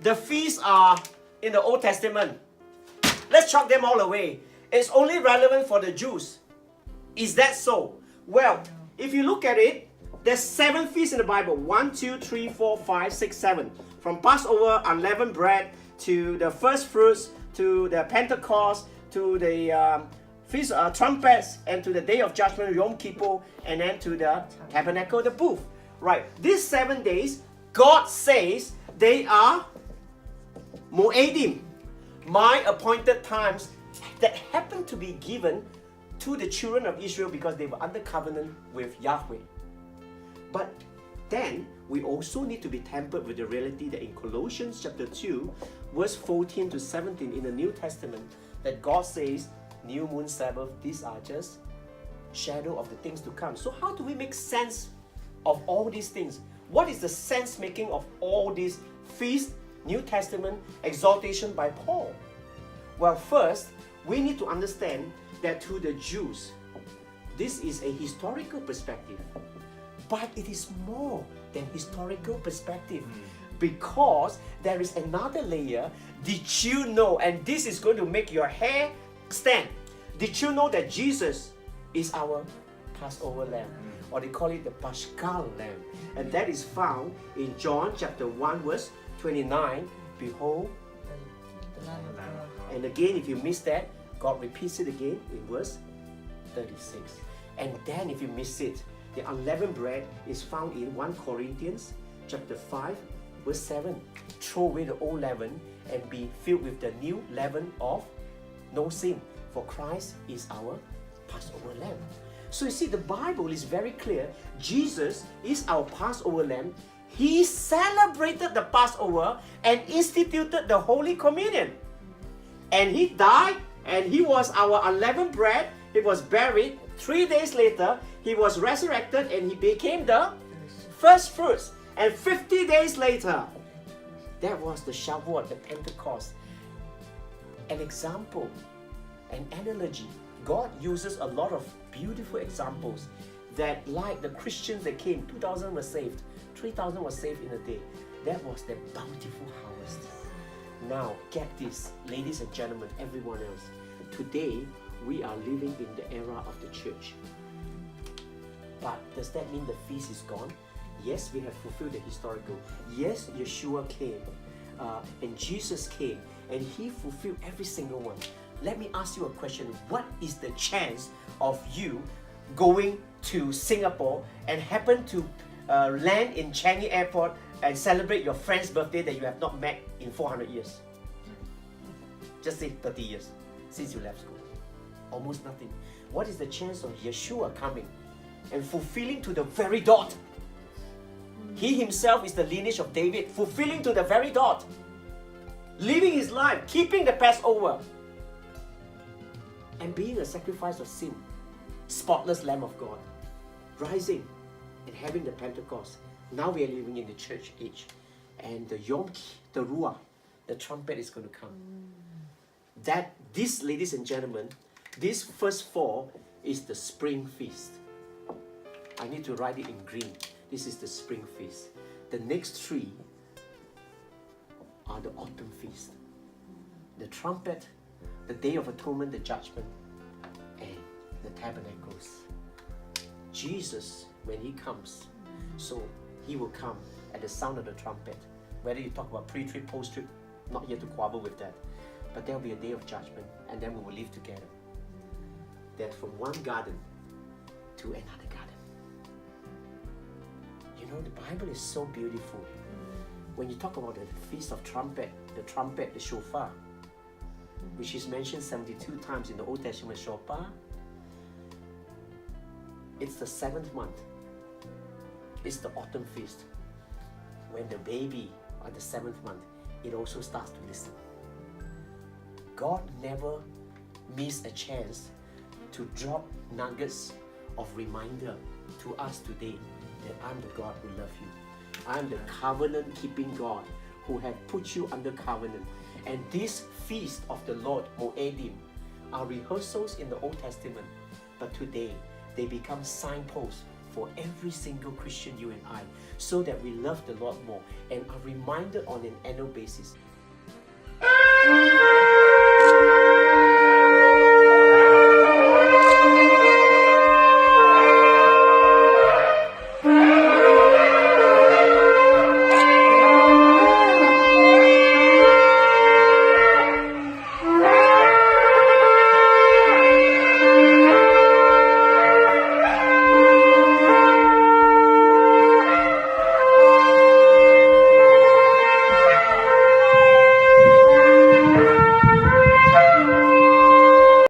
the feasts are in the Old Testament. Let's chalk them all away. It's only relevant for the Jews. Is that so? Well, if you look at it, there's 7 feasts in the Bible. 1, 2, 3, 4, 5, 6, 7. From Passover, unleavened bread, to the first fruits, to the Pentecost, to the Feast of Trumpets, and to the Day of Judgment, Yom Kippur, and then to the Tabernacle, the booth. Right. These 7 days, God says they are Moedim, my appointed times that happen to be given to the children of Israel because they were under covenant with Yahweh. But then we also need to be tempered with the reality that in Colossians chapter 2, verse 14 to 17 in the New Testament, that God says, new moon, Sabbath, these are just shadow of the things to come. So how do we make sense of all these things? What is the sense making of all these feasts, New Testament, exaltation by Paul? Well, first, we need to understand that to the Jews, this is a historical perspective. But it is more than historical perspective, because there is another layer. Did you know, and this is going to make your hair stand, did you know that Jesus is our Passover lamb? Or they call it the Paschal lamb. And that is found in John chapter 1 verse 29. Behold, and again, if you miss that, God repeats it again in verse 36. And then if you miss it, the unleavened bread is found in 1 Corinthians chapter 5 verse 7. Throw away the old leaven and be filled with the new leaven of no sin, for Christ is our Passover lamb. So you see, the Bible is very clear. Jesus is our Passover lamb. He celebrated the Passover and instituted the Holy Communion. And he died, and he was our unleavened bread. He was buried. 3 days later, he was resurrected, and he became the first fruits. And 50 days later, that was the Shavuot, the Pentecost. An example, an analogy. God uses a lot of beautiful examples that, like the Christians that came, 2,000 were saved, 3,000 were saved in a day. That was the bountiful harvest. Now, get this, ladies and gentlemen, everyone else. Today, we are living in the era of the church. But does that mean the feast is gone? Yes, we have fulfilled the historical. Yes, Yeshua came, and Jesus came, and he fulfilled every single one. Let me ask you a question. What is the chance of you going to Singapore and happen to land in Changi Airport and celebrate your friend's birthday that you have not met in 400 years? Just say 30 years since you left school. Almost nothing. What is the chance of Yeshua coming and fulfilling to the very dot? He himself is the lineage of David, fulfilling to the very dot, living his life, keeping the Passover, and being a sacrifice of sin, spotless Lamb of God, rising and having the Pentecost. Now we are living in the church age, and the Yom the Ruah, the trumpet is going to come. That this, ladies and gentlemen, this first 4 is the spring feast. I need to write it in green. This is the spring feast. The next 3 are the autumn feast. The trumpet, the Day of Atonement, the judgment, and the tabernacles. Jesus, when he comes, so he will come at the sound of the trumpet. Whether you talk about pre-trip, post-trip, not here to quabble with that. But there will be a day of judgment, and then we will live together. That from one garden to another garden. You know, the Bible is so beautiful. When you talk about the Feast of Trumpet, the shofar, which is mentioned 72 times in the Old Testament, shofar, it's the 7th month. It's the autumn feast. When the baby on the 7th month, it also starts to listen. God never missed a chance to drop nuggets of reminder to us today that I'm the God who loves you. I'm the covenant-keeping God who have put you under covenant. And this feast of the Lord, Moedim, are rehearsals in the Old Testament. But today, they become signposts for every single Christian, you and I, so that we love the Lord more and are reminded on an annual basis.